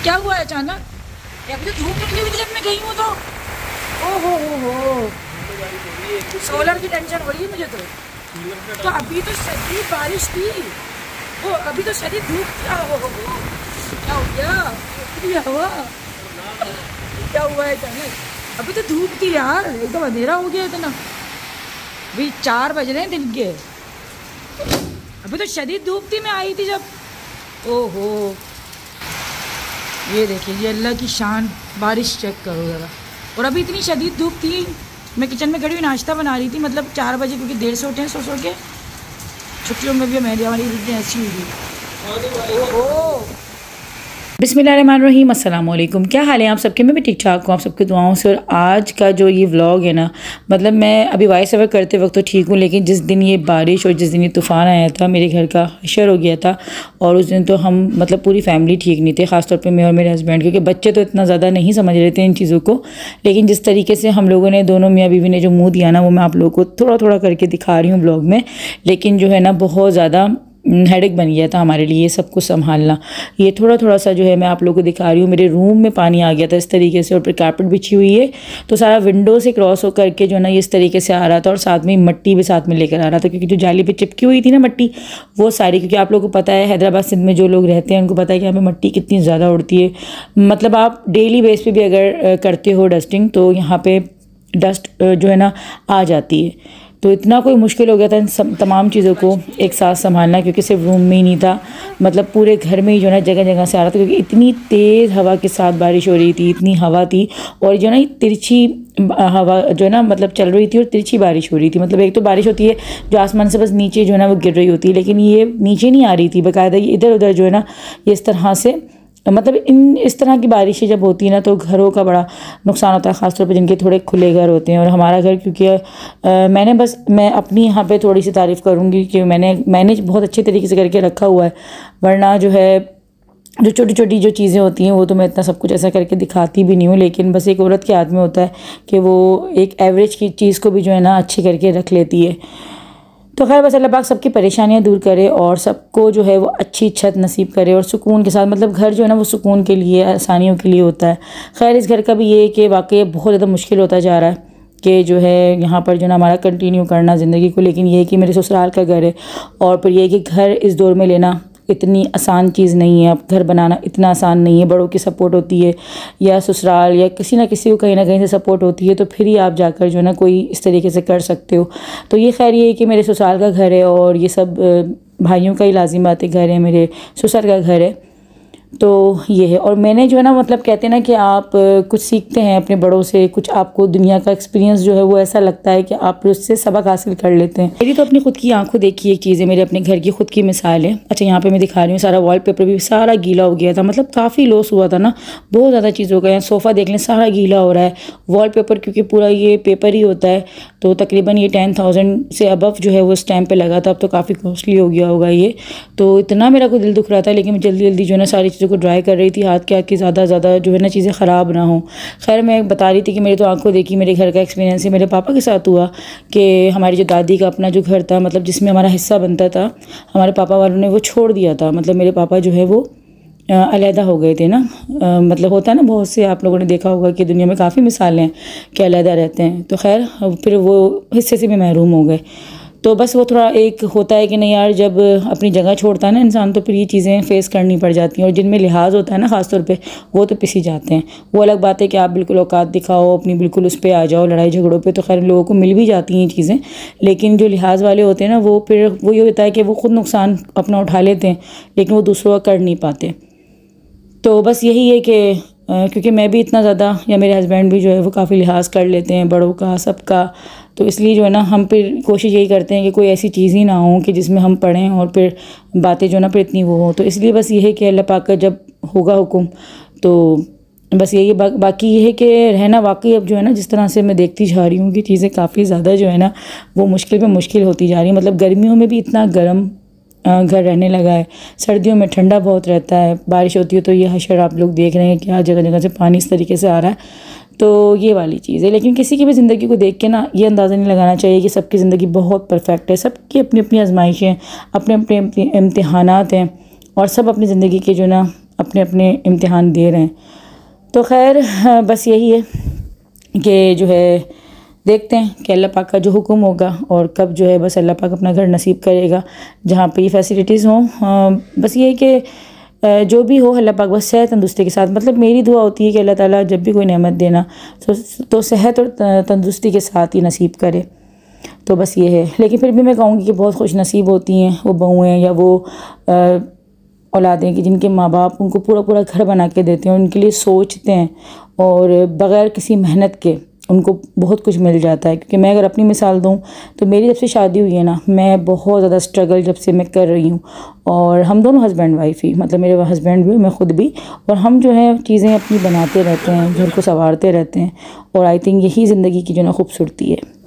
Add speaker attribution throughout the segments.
Speaker 1: क्या हुआ है अचानक? या मुझे धूप निकली हुई थी जब मैं गई हूँ तो। ओहो हो, सोलर की टेंशन हो रही है मुझे तो अभी तो शदीद बारिश थी, वो अभी तो शदीद धूप था। हो क्या हो गया? इतनी हवा क्या हुआ है अचानक? अभी तो धूप थी यार, एकदम अंधेरा हो गया इतना। अभी 4 बज रहे हैं दिन के, अभी तो शदीद धूप थी, मैं आई थी जब। ओहो, ये देखिए, ये अल्लाह की शान, बारिश चेक करो ज़रा। और अभी इतनी शदीद धूप थी, मैं किचन में खड़ी हुई नाश्ता बना रही थी, मतलब 4 बजे, क्योंकि देर से उठे हैं सो के। छुट्टियों में भी मेरी हमारी रीतें ऐसी हुई। ओहो, बिस्मिल्लाहिर्रहमानिर्रहीम, अस्सलाम वालेकुम। क्या हाल है आप सबके? मैं भी ठीक ठाक हूँ, आप सबकी दुआओं से। और आज का जो ये व्लॉग है ना, मतलब मैं अभी वॉइस ओवर करते वक्त तो ठीक हूँ, लेकिन जिस दिन ये बारिश और जिस दिन ये तूफ़ान आया था, मेरे घर का हशर हो गया था। और उस दिन तो हम मतलब पूरी फैमिली ठीक नहीं थे, ख़ासतौर पर मैं और मेरे हस्बैंड, क्योंकि बच्चे तो इतना ज़्यादा नहीं समझ रहे थे इन चीज़ों को। लेकिन जिस तरीके से हम लोगों ने, दोनों मियाँ बीवी ने जो मुँह दिया ना, वो मैं आप लोगों को थोड़ा थोड़ा करके दिखा रही हूँ ब्लॉग में। लेकिन जो है ना, बहुत ज़्यादा हेडेक बन गया था हमारे लिए सब कुछ संभालना। ये थोड़ा थोड़ा सा जो है मैं आप लोगों को दिखा रही हूँ। मेरे रूम में पानी आ गया था इस तरीके से, और फिर कारपेट बिछी हुई है, तो सारा विंडो से क्रॉस हो करके जो है ना इस तरीके से आ रहा था। और साथ में मट्टी भी साथ में लेकर आ रहा था, क्योंकि जो जाली पे चिपकी हुई थी ना मट्टी, वो सारी, क्योंकि आप लोगों को पता है हैदराबाद सिंध में जो लोग रहते हैं उनको पता है कि यहाँ पे मट्टी कितनी ज़्यादा उड़ती है। मतलब आप डेली बेस पे भी अगर करते हो डस्टिंग, तो यहाँ पे डस्ट जो है ना आ जाती है। तो इतना कोई मुश्किल हो गया था इन सब तमाम चीज़ों को एक साथ संभालना, क्योंकि सिर्फ रूम में ही नहीं था, मतलब पूरे घर में ही जो है ना जगह जगह से आ रहा था, क्योंकि इतनी तेज़ हवा के साथ बारिश हो रही थी, इतनी हवा थी। और जो है ना तिरछी हवा जो है ना मतलब चल रही थी, और तिरछी बारिश हो रही थी। मतलब एक तो बारिश होती है जो आसमान से बस नीचे जो है ना वो गिर रही होती है, लेकिन ये नीचे नहीं आ रही थी, बाकायदा ये इधर उधर जो है ना ये इस तरह से, मतलब इस तरह की बारिशें जब होती है ना, तो घरों का बड़ा नुकसान होता है, ख़ासतौर पर जिनके थोड़े खुले घर होते हैं। और हमारा घर, क्योंकि मैं अपनी यहाँ पे थोड़ी सी तारीफ़ करूँगी कि मैंने बहुत अच्छे तरीके से करके रखा हुआ है। वरना जो है जो छोटी छोटी जो चीज़ें होती हैं वो तो मैं इतना सब कुछ ऐसा करके दिखाती भी नहीं हूँ, लेकिन बस एक औरत के हाथ में होता है कि वो एक एवरेज की चीज़ को भी जो है ना अच्छी करके रख लेती है। तो खैर, बस अल्लाह पाक सबकी परेशानियां दूर करे और सबको जो है वो अच्छी छत नसीब करे, और सुकून के साथ, मतलब घर जो है ना वो सुकून के लिए, आसानियों के लिए होता है। खैर, इस घर का भी ये है कि वाकई बहुत ज़्यादा मुश्किल होता जा रहा है कि जो है यहाँ पर जो है ना हमारा कंटिन्यू करना ज़िंदगी को। लेकिन ये है कि मेरे ससुराल का घर है, और फिर ये है कि घर इस दौर में लेना इतनी आसान चीज़ नहीं है। अब घर बनाना इतना आसान नहीं है, बड़ों की सपोर्ट होती है, या ससुराल या किसी ना किसी को कहीं ना कहीं से सपोर्ट होती है, तो फिर ही आप जाकर जो है ना कोई इस तरीके से कर सकते हो। तो ये खैर ये है कि मेरे ससुराल का घर है, और ये सब भाइयों का ही लाजिम बात है, घर है, मेरे ससुर का घर है। तो ये है। और मैंने जो है ना, मतलब कहते हैं ना कि आप कुछ सीखते हैं अपने बड़ों से, कुछ आपको दुनिया का एक्सपीरियंस जो है वो ऐसा लगता है कि आप उससे सबक हासिल कर लेते हैं। मेरी तो अपनी खुद की आंखों देखी एक चीज़ है, मेरे अपने घर की खुद की मिसाल है। अच्छा, यहाँ पे मैं दिखा रही हूँ, सारा वॉलपेपर भी सारा गीला हो गया था, मतलब काफ़ी लॉस हुआ था ना, बहुत ज़्यादा चीज़ हो गया। सोफ़ा देख लें, सारा गीला हो रहा है। वॉलपेपर, क्योंकि पूरा ये पेपर ही होता है, तो तकरीबन ये 10,000 से अबव जो है वो उस टाइम पर लगा था। अब तो काफ़ी कॉस्टली हो गया होगा ये। तो इतना मेरा को दिल दुख रहा था, लेकिन मैं जल्दी जल्दी जो है ना सारी चीज़ों को ड्राई कर रही थी, हाथ के हाथ की ज़्यादा जो है ना चीज़ें ख़राब ना हो। खैर, मैं बता रही थी कि मेरी तो आंखों देखी, मेरे घर का एक्सपीरियंस है। मेरे पापा के साथ हुआ कि हमारी जो दादी का अपना जो घर था, मतलब जिसमें हमारा हिस्सा बनता था, हमारे पापा वालों ने वो छोड़ दिया था। मतलब मेरे पापा जो है वो अलहदा हो गए थे ना। मतलब होता है ना, बहुत से आप लोगों ने देखा होगा कि दुनिया में काफ़ी मिसालें हैं कि अलहदा रहते हैं। तो खैर, फिर वो हिस्से से भी महरूम हो गए। तो बस वो थोड़ा एक होता है कि नहीं यार, जब अपनी जगह छोड़ता है ना इंसान, तो फिर ये चीज़ें फेस करनी पड़ जाती हैं। और जिनमें लिहाज होता है ना ख़ासतौर पे, वो तो पिसी जाते हैं। वो अलग बात है कि आप बिल्कुल औकात दिखाओ अपनी, बिल्कुल उस पर आ जाओ लड़ाई झगड़ों पे, तो खैर लोगों को मिल भी जाती हैं ये चीज़ें। लेकिन जो लिहाज वाले होते हैं ना, वो फिर वो ये होता है कि वो खुद नुकसान अपना उठा लेते हैं, लेकिन वो दूसरों का कर नहीं पाते। तो बस यही है कि क्योंकि मैं भी इतना ज़्यादा, या मेरे हस्बैंड भी जो है वो काफ़ी लिहाज कर लेते हैं बड़ों का, सबका, तो इसलिए जो है ना हम फिर कोशिश यही करते हैं कि कोई ऐसी चीज़ ही ना हो कि जिसमें हम पढ़ें और फिर बातें जो ना फिर इतनी वो हो। तो इसलिए बस ये है कि अल्लाह पाक का जब होगा हुक्म, तो बस यही बाकी ये है कि रहना वाकई अब जो है ना, जिस तरह से मैं देखती जा रही हूँ कि चीज़ें काफ़ी ज़्यादा जो है ना वो मुश्किल पे मुश्किल होती जा रही है। मतलब गर्मियों में भी इतना गर्म घर रहने लगा है, सर्दियों में ठंडा बहुत रहता है, बारिश होती है तो ये हशर आप लोग देख रहे हैं कि जगह जगह से पानी इस तरीके से आ रहा है। तो ये वाली चीज़ है। लेकिन किसी की भी ज़िंदगी को देख के ना ये अंदाज़ा नहीं लगाना चाहिए कि सबकी ज़िंदगी बहुत परफेक्ट है। सबकी अपनी अपनी आजमाइशें, अपने अपने इम्तिहानात हैं, और सब अपनी ज़िंदगी के जो ना अपने अपने इम्तिहान दे रहे हैं। तो खैर बस यही है कि जो है देखते हैं कि अल्लाह पाक का जो हुक्म होगा और कब जो है बस अल्लाह पाक अपना घर नसीब करेगा जहाँ पे ये फैसिलिटीज़ हों। बस ये है कि जो भी हो अल्लाह पाक बस सेहत तंदुरुस्ती के साथ, मतलब मेरी दुआ होती है कि अल्लाह ताला जब भी कोई नेमत देना तो सेहत और तंदुरुस्ती के साथ ही नसीब करे। तो बस ये है। लेकिन फिर भी मैं कहूँगी कि बहुत खुश नसीब होती हैं वो बहुएँ या वो औलादें कि जिनके माँ बाप उनको पूरा पूरा घर बना के देते हैं, उनके लिए सोचते हैं और बग़ैर किसी मेहनत के उनको बहुत कुछ मिल जाता है। क्योंकि मैं अगर अपनी मिसाल दूँ तो मेरी जब से शादी हुई है ना, मैं बहुत ज़्यादा स्ट्रगल जब से मैं कर रही हूँ। और हम दोनों हस्बैंड वाइफ ही, मतलब मेरे हस्बैंड भी मैं ख़ुद भी, और हम जो है चीज़ें अपनी बनाते रहते हैं, घर को संवारते रहते हैं। और आई थिंक यही ज़िंदगी की जो ना खूबसूरती है।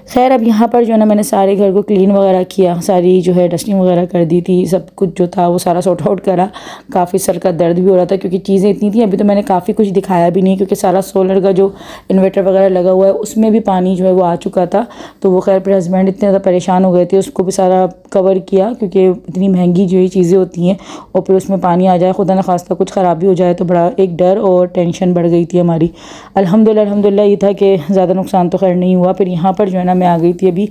Speaker 1: खैर अब यहाँ पर जो है ना मैंने सारे घर को क्लीन वगैरह किया, सारी जो है डस्टिंग वगैरह कर दी थी, सब कुछ जो था वो सारा सॉर्ट आउट करा। काफ़ी सर का दर्द भी हो रहा था क्योंकि चीज़ें इतनी थी। अभी तो मैंने काफ़ी कुछ दिखाया भी नहीं क्योंकि सारा सोलर का जो इन्वर्टर वगैरह लगा हुआ है उसमें भी पानी जो है वो आ चुका था। तो वो खैर फिर हस्बैंड इतने ज़्यादा परेशान हो गए थे, उसको भी सारा कवर किया क्योंकि इतनी महंगी जो ये चीज़ें होती हैं और फिर उसमें पानी आ जाए, खुदा न खास्ता कुछ ख़राबी हो जाए तो बड़ा एक डर और टेंशन बढ़ गई थी हमारी। अल्हम्दुलिल्लाह ये था कि ज़्यादा नुकसान तो खैर नहीं हुआ। फिर यहाँ पर जो है ना मैं आ गई थी, अभी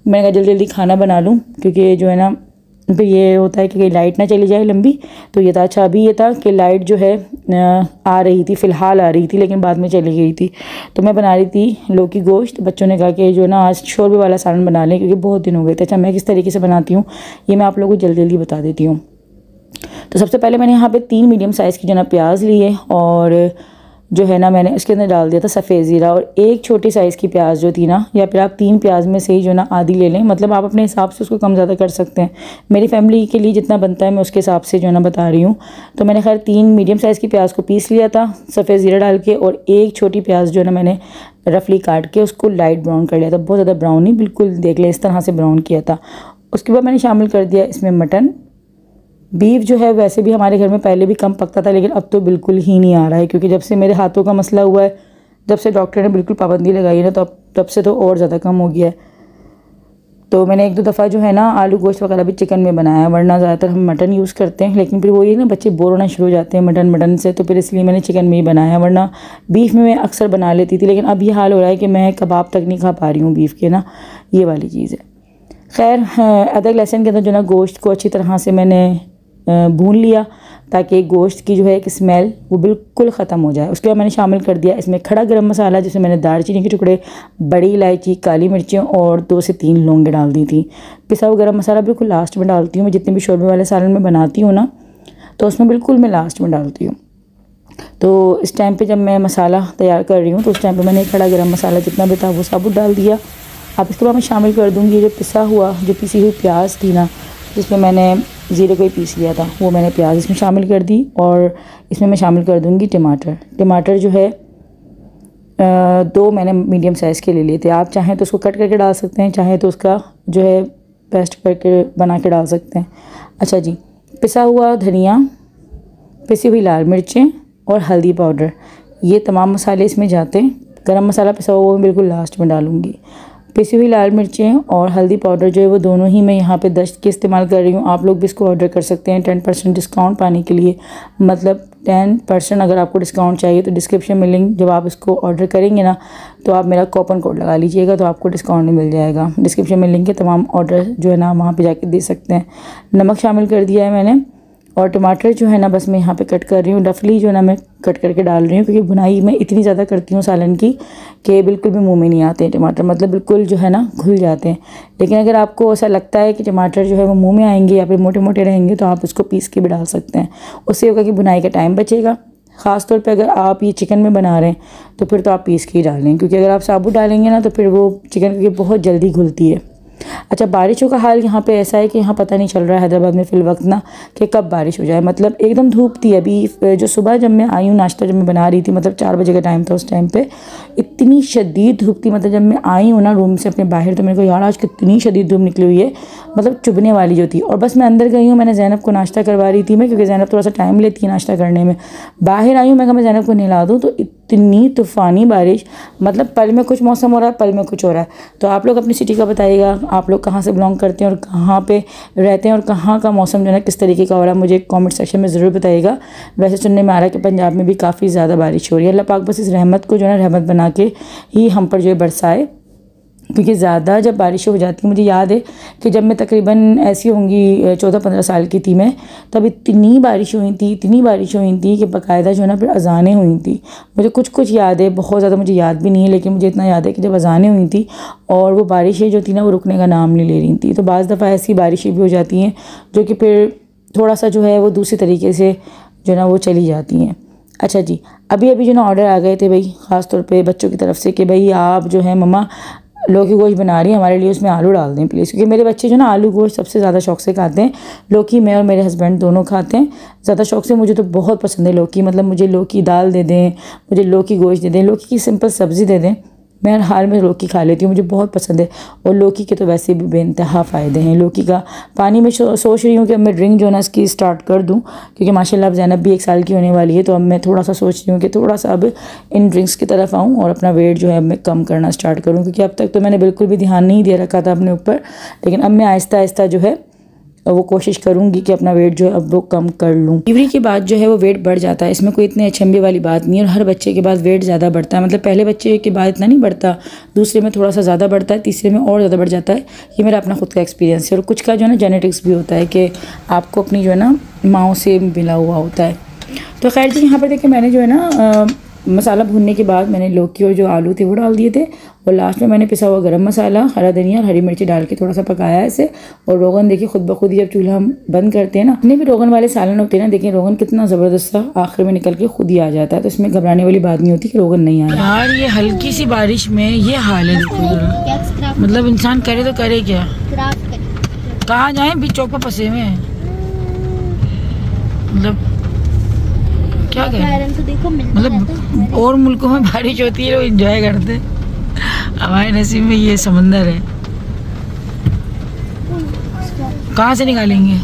Speaker 1: मैंने कहा जल्दी जल्दी खाना बना लूँ क्योंकि जो है ना फिर ये होता है कि कहीं लाइट ना चली जाए लंबी। तो ये था। अच्छा अभी ये था कि लाइट जो है आ रही थी, फ़िलहाल आ रही थी लेकिन बाद में चली गई थी। तो मैं बना रही थी लौकी गोश्त। बच्चों ने कहा कि जो है ना आज शोरबे वाला सालन बना लें क्योंकि बहुत दिन हो गए थे। अच्छा मैं किस तरीके से बनाती हूँ ये मैं आप लोगों को जल्दी जल्दी बता देती हूँ। तो सबसे पहले मैंने यहाँ पर 3 मीडियम साइज़ की जो ना प्याज लिए और जो है ना मैंने उसके अंदर डाल दिया था सफ़ेद ज़ीरा और एक छोटी साइज़ की प्याज जो थी ना, या फिर आप 3 प्याज में से ही जो ना आधी ले लें, मतलब आप अपने हिसाब से उसको कम ज़्यादा कर सकते हैं। मेरी फैमिली के लिए जितना बनता है मैं उसके हिसाब से जो ना बता रही हूँ। तो मैंने खैर 3 मीडियम साइज़ की प्याज को पीस लिया था सफ़ेद ज़ीरा डाल के, और एक छोटी प्याज जो है ना मैंने रफली काट के उसको लाइट ब्राउन कर लिया था, बहुत ज़्यादा ब्राउन नहीं, बिल्कुल देख लें इस तरह से ब्राउन किया था। उसके बाद मैंने शामिल कर दिया इसमें मटन। बीफ जो है वैसे भी हमारे घर में पहले भी कम पकता था लेकिन अब तो बिल्कुल ही नहीं आ रहा है क्योंकि जब से मेरे हाथों का मसला हुआ है, जब से डॉक्टर ने बिल्कुल पाबंदी लगाई है ना, तो तब से तो और ज़्यादा कम हो गया है। तो मैंने 1-2 दफ़ा जो है ना आलू गोश्त वगैरह भी चिकन में बनाया, वरना ज़्यादातर हम मटन यूज़ करते हैं। लेकिन फिर वो ये ना बच्चे बोर होना शुरू हो जाते हैं मटन से, तो फिर इसलिए मैंने चिकन में ही बनाया, वरना बीफ में मैं अक्सर बना लेती थी। लेकिन अब ये हाल हो रहा है कि मैं कबाब तक नहीं खा पा रही हूँ बीफ के ना, ये वाली चीज़ है। खैर अदरक लहसुन के अंदर जो ना गोश्त को अच्छी तरह से मैंने भून लिया ताकि गोश्त की जो है एक स्मेल वो बिल्कुल ख़त्म हो जाए। उसके बाद मैंने शामिल कर दिया इसमें खड़ा गरम मसाला, जिसमें मैंने दालचीनी के टुकड़े, बड़ी इलायची, काली मिर्चें और 2 से 3 लौंगे डाल दी थी। पिसा हुआ गरम मसाला बिल्कुल लास्ट में डालती हूँ मैं, जितने भी शोरबे वाले सालन में बनाती हूँ ना तो उसमें बिल्कुल मैं लास्ट में डालती हूँ। तो इस टाइम पर जब मैं मसाला तैयार कर रही हूँ तो उस टाइम पर मैंने खड़ा गरम मसाला जितना भी था वो साबुत डाल दिया। अब इसके बाद मैं शामिल कर दूँगी जो पिसी हुई प्याज थी ना, जिसमें मैंने ज़ीरे को ही पीस लिया था, वो मैंने प्याज इसमें शामिल कर दी। और इसमें मैं शामिल कर दूँगी टमाटर जो है 2 मैंने मीडियम साइज़ के ले लिए थे। आप चाहें तो उसको कट करके डाल सकते हैं, चाहें तो उसका जो है पेस्ट करके बना के डाल सकते हैं। अच्छा जी, पिसा हुआ धनिया, पिसी हुई लाल मिर्चें और हल्दी पाउडर, ये तमाम मसाले इसमें जाते हैं। गरम मसाला पिसा हुआ वो मैं बिल्कुल लास्ट में डालूँगी। पिसी हुई लाल मिर्चें और हल्दी पाउडर जो है वो दोनों ही मैं यहाँ पे दस्त के इस्तेमाल कर रही हूँ। आप लोग भी इसको ऑर्डर कर सकते हैं 10% डिस्काउंट पाने के लिए, मतलब 10% अगर आपको डिस्काउंट चाहिए तो डिस्क्रिप्शन में लिंक, जब आप इसको ऑर्डर करेंगे ना तो आप मेरा कूपन कोड लगा लीजिएगा तो आपको डिस्काउंट मिल जाएगा। डिस्क्रिप्शन में लिंक है, तमाम ऑर्डर जो है ना वहाँ पर जाके दे सकते हैं। नमक शामिल कर दिया है मैंने, और टमाटर जो है ना बस मैं यहाँ पे कट कर रही हूँ, रफली जो है ना मैं कट करके डाल रही हूँ क्योंकि बुनाई मैं इतनी ज़्यादा करती हूँ सालन की कि बिल्कुल भी मुंह में नहीं आते हैं टमाटर, मतलब बिल्कुल जो है ना घुल जाते हैं। लेकिन अगर आपको ऐसा लगता है कि टमाटर जो है वो मुंह में आएंगे या फिर मोटे मोटे रहेंगे तो आप उसको पीस के भी डाल सकते हैं, उससे होगा कि बुनाई का टाइम बचेगा। ख़ास तौर पे अगर आप ये चिकन में बना रहे हैं तो फिर तो आप पीस के ही डालें, क्योंकि अगर आप साबुत डालेंगे ना तो फिर वो चिकन क्योंकि बहुत जल्दी घुलती है। अच्छा, बारिशों का हाल यहाँ पे ऐसा है कि यहाँ पता नहीं चल रहा है हैदराबाद में फिल वक्त ना कि कब बारिश हो जाए। मतलब एकदम धूप थी अभी, जो सुबह जब मैं आई हूँ नाश्ता जब मैं बना रही थी, मतलब 4 बजे का टाइम था, उस टाइम पे इतनी शदीद धूप थी। मतलब जब मैं आई हूँ ना रूम से अपने बाहर तो मेरे को यार आज कितनी शदीद धूप निकली हुई है, मतलब चुभने वाली जो थी। और बस मैं अंदर गई हूँ, मैंने ज़ैनब को नाश्ता करवा रही थी मैं, क्योंकि ज़ैनब थोड़ा सा टाइम लेती है नाश्ता करने में। बाहर आई हूँ, मैं कहा मैं ज़ैनब को नहला दूँ, तो इतनी तूफ़ानी बारिश, मतलब पल में कुछ मौसम हो रहा है, पल में कुछ हो रहा है। तो आप लोग अपनी सिटी का बताइएगा, आप लोग कहाँ से बिलोंग करते हैं और कहाँ पे रहते हैं और कहाँ का मौसम जो है ना किस तरीके का हो रहा है, मुझे कमेंट सेक्शन में ज़रूर बताइएगा। वैसे सुनने में आ रहा है कि पंजाब में भी काफ़ी ज़्यादा बारिश हो रही है। अल्लाह पाक बस इस रहमत को जो है ना रहमत बना के ही हम पर जो है बरसाए, क्योंकि ज़्यादा जब बारिशें हो जाती हैं, मुझे याद है कि जब मैं तकरीबन ऐसी होंगी 14-15 साल की थी मैं, तब इतनी बारिश हुई थी, इतनी बारिश हुई थी कि बाकायदा जो है ना फिर अज़ानें हुई थी। मुझे कुछ कुछ याद है, बहुत ज़्यादा मुझे याद भी नहीं है, लेकिन मुझे इतना याद है कि जब अज़ानें हुई थी और वो बारिशें जो थी ना वो रुकने का नाम नहीं ले रही थी। तो बाज़ दफ़ा ऐसी बारिशें भी हो जाती हैं जो कि फिर थोड़ा सा जो है वो दूसरी तरीके से जो ना वो चली जाती हैं। अच्छा जी, अभी अभी जो ना ऑर्डर आ गए थे भाई, ख़ास तौर पे बच्चों की तरफ से कि भाई आप जो है मम्मा लौकी गोश्त बना रही है हमारे लिए, उसमें आलू डाल दें प्लीज़, क्योंकि मेरे बच्चे जो ना आलू गोश्त सबसे ज़्यादा शौक से खाते हैं। लौकी मैं और मेरे हस्बैंड दोनों खाते हैं ज़्यादा शौक से। मुझे तो बहुत पसंद है लौकी, मतलब मुझे लौकी दाल दे दें, मुझे लौकी गोश्त दे दें, लौकी की सिंपल सब्ज़ी दे दें, मैं हर हाल में लौकी खा लेती हूँ, मुझे बहुत पसंद है। और लौकी के तो वैसे भी बेइंतहा फ़ायदे हैं। लौकी का पानी में सोच रही हूँ कि अब मैं ड्रिंक जो है ना इसकी स्टार्ट कर दूँ, क्योंकि माशाल्लाह अब ज़ैनब भी 1 साल की होने वाली है। तो अब मैं थोड़ा सा सोच रही हूँ कि थोड़ा सा अब इन ड्रिंक्स की तरफ आऊँ और अपना वेट जो है अब मैं कम करना स्टार्ट करूँ, क्योंकि अब तक तो मैंने बिल्कुल भी ध्यान नहीं दे रखा था अपने ऊपर, लेकिन अब मैं आहिस्ता आहिस्ता जो है वो कोशिश करूँगी कि अपना वेट जो है अब वो कम कर लूँ। डिलीवरी के बाद जो है वो वेट बढ़ जाता है, इसमें कोई इतनी अचंभे वाली बात नहीं है। और हर बच्चे के बाद वेट ज़्यादा बढ़ता है, मतलब पहले बच्चे के बाद इतना नहीं बढ़ता, दूसरे में थोड़ा सा ज़्यादा बढ़ता है, तीसरे में और ज़्यादा बढ़ जाता है। ये मेरा अपना खुद का एक्सपीरियंस है। और कुछ का जो है ना जेनेटिक्स भी होता है कि आपको अपनी जो है ना माँओं से मिला हुआ होता है। तो खैर जी, यहाँ पर देखिए मैंने जो है ना मसाला भूनने के बाद मैंने लौकी और जो आलू थे वो डाल दिए थे, और लास्ट में मैंने पिसा हुआ गरम मसाला, हरा धनिया और हरी मिर्ची डाल के थोड़ा सा पकाया है इसे। और रोगन देखिए खुद ब खुद ही जब चूल्हा हम बंद करते हैं ना, जितने भी रोगन वाले सालन होते हैं ना, देखिए रोगन कितना ज़बरदस्त सा आखिर में निकल के खुद ही आ जाता है। तो इसमें घबराने वाली बात नहीं होती कि रोगन नहीं आया। यार ये हल्की सी बारिश में ये हाल है, देखो मतलब इंसान करे तो करे क्या, कहाँ जाए बीच चौक पर फंसे हुए हैं, मतलब क्या करें। तो देखो मतलब और मुल्कों में बारिश होती है, लोग एंजॉय करते हैं, हमारे नसीब में ये समंदर है। कहाँ से निकालेंगे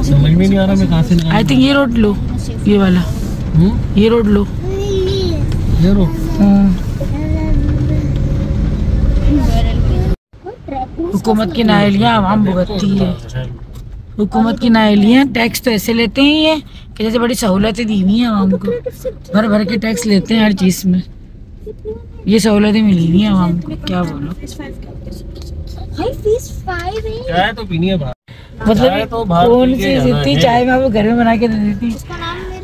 Speaker 2: समझ में नहीं आ रहा, मैं कहाँ से निकालूं।
Speaker 1: आई थिंक ये रोड लो, ये वाला ये रोड लो,
Speaker 2: ये रोड।
Speaker 1: हुकूमत की नाअहलियाँ आवाम भुगतती है, हुकूमत की नाअहलियाँ। टैक्स तो ऐसे लेते ही हैं कि जैसे बड़ी सहूलतें दी हुई हैं आवाम को, भर भर के टैक्स लेते हैं हर चीज़ में। ये सहूलतें मिली हुई हैं आवाम को, क्या बोलो।
Speaker 2: चाय तो पीनी है बाहर,
Speaker 1: मतलब
Speaker 2: तो बाहर
Speaker 1: कौन सी जितनी चाय मैं आपको घर में बना के दे देती,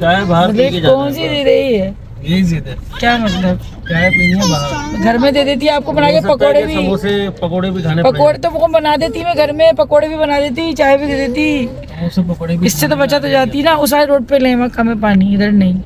Speaker 2: चाय बाहर पी के
Speaker 1: मतलब कौन सी दे रही है,
Speaker 2: यही जिद है।
Speaker 1: क्या मतलब
Speaker 2: चाय पीनी है बाहर,
Speaker 1: घर में दे देती है आपको बना के। पकौड़े भी,
Speaker 2: समोसे पकौड़े भी खाने
Speaker 1: पकौड़े तो वो बना देती मैं घर में, पकौड़े भी बना देती, चाय भी दे देती,
Speaker 2: पकौड़े भी।
Speaker 1: इससे तो बचा तो जाती ना। उस सारे रोड पे ले मैं कम है पानी, इधर नहीं।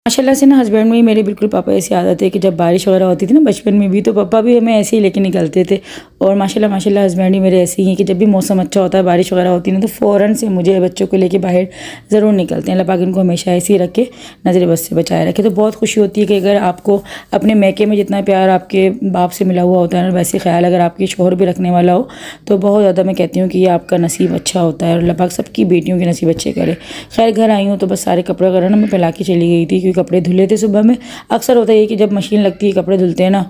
Speaker 1: माशाल्लाह से ना हस्बैंड में ही मेरे बिल्कुल पापा ऐसी आदत है कि जब बारिश वगैरह होती थी ना बचपन में भी, तो पापा भी हमें ऐसे ही लेके निकलते थे। और माशाल्लाह माशाल्लाह हस्बैंड ही मेरे ऐसे ही हैं कि जब भी मौसम अच्छा होता है, बारिश वगैरह होती है ना, तो फ़ौरन से मुझे बच्चों को लेके बाहर ज़रूर निकलते हैं। अल्लाह पाक इनको हमेशा ऐसे ही रखे, नज़र बस से बचाए रखे। तो बहुत खुशी होती है कि अगर आपको अपने मैके में जितना प्यार आपके बाप से मिला हुआ होता है, वैसे ख्याल अगर आपके शोहर भी रखने वाला हो, तो बहुत ज़्यादा मैं कहती हूँ कि ये आपका नसीब अच्छा होता है। और अल्लाह पाक सबकी बेटियों के नसीब अच्छे करे। खैर घर आई हूँ तो बस सारे कपड़े वगैरह ना मैं फैला के चली गई थी, क्योंकि कपड़े धुले थे सुबह में। अक्सर होता है कि जब मशीन लगती है कपड़े धुलते हैं ना,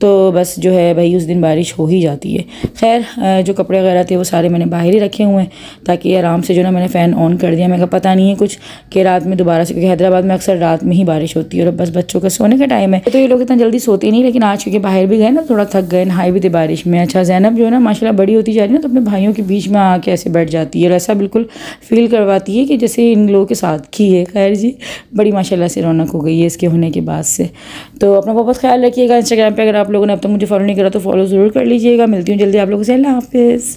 Speaker 1: तो बस जो है भाई उस दिन बारिश हो ही जाती है। खैर जो कपड़े वगैरह थे वो सारे मैंने बाहर ही रखे हुए हैं, ताकि आराम से जो ना मैंने फ़ैन ऑन कर दिया। मैं कहा पता नहीं है कुछ कि रात में दोबारा से, क्योंकि हैदराबाद में अक्सर रात में ही बारिश होती है और बस बच्चों का सोने का टाइम है, तो ये लोग इतना जल्दी सोते नहीं। लेकिन आज क्योंकि बाहर भी गए ना, थोड़ा थक गए, नहाए भी थे बारिश में। अच्छा ज़ैनब जो है ना माशाल्लाह बड़ी होती जा रही है ना, तो अपने भाइयों के बीच में आके ऐसे बैठ जाती है और ऐसा बिल्कुल फील करवाती है कि जैसे इन लोगों के साथ की है। खैर जी, बड़ी माशाल्लाह से रौनक हो गई है इसके होने के बाद से। तो अपना बहुत ख्याल रखिएगा। इंस्टाग्राम पे अगर आप लोगों ने अब तक मुझे फॉलो नहीं करा तो फॉलो ज़रूर कर लीजिएगा। मिलती हूँ जल्दी आप लोगों से। अल्लाह हाफिज़।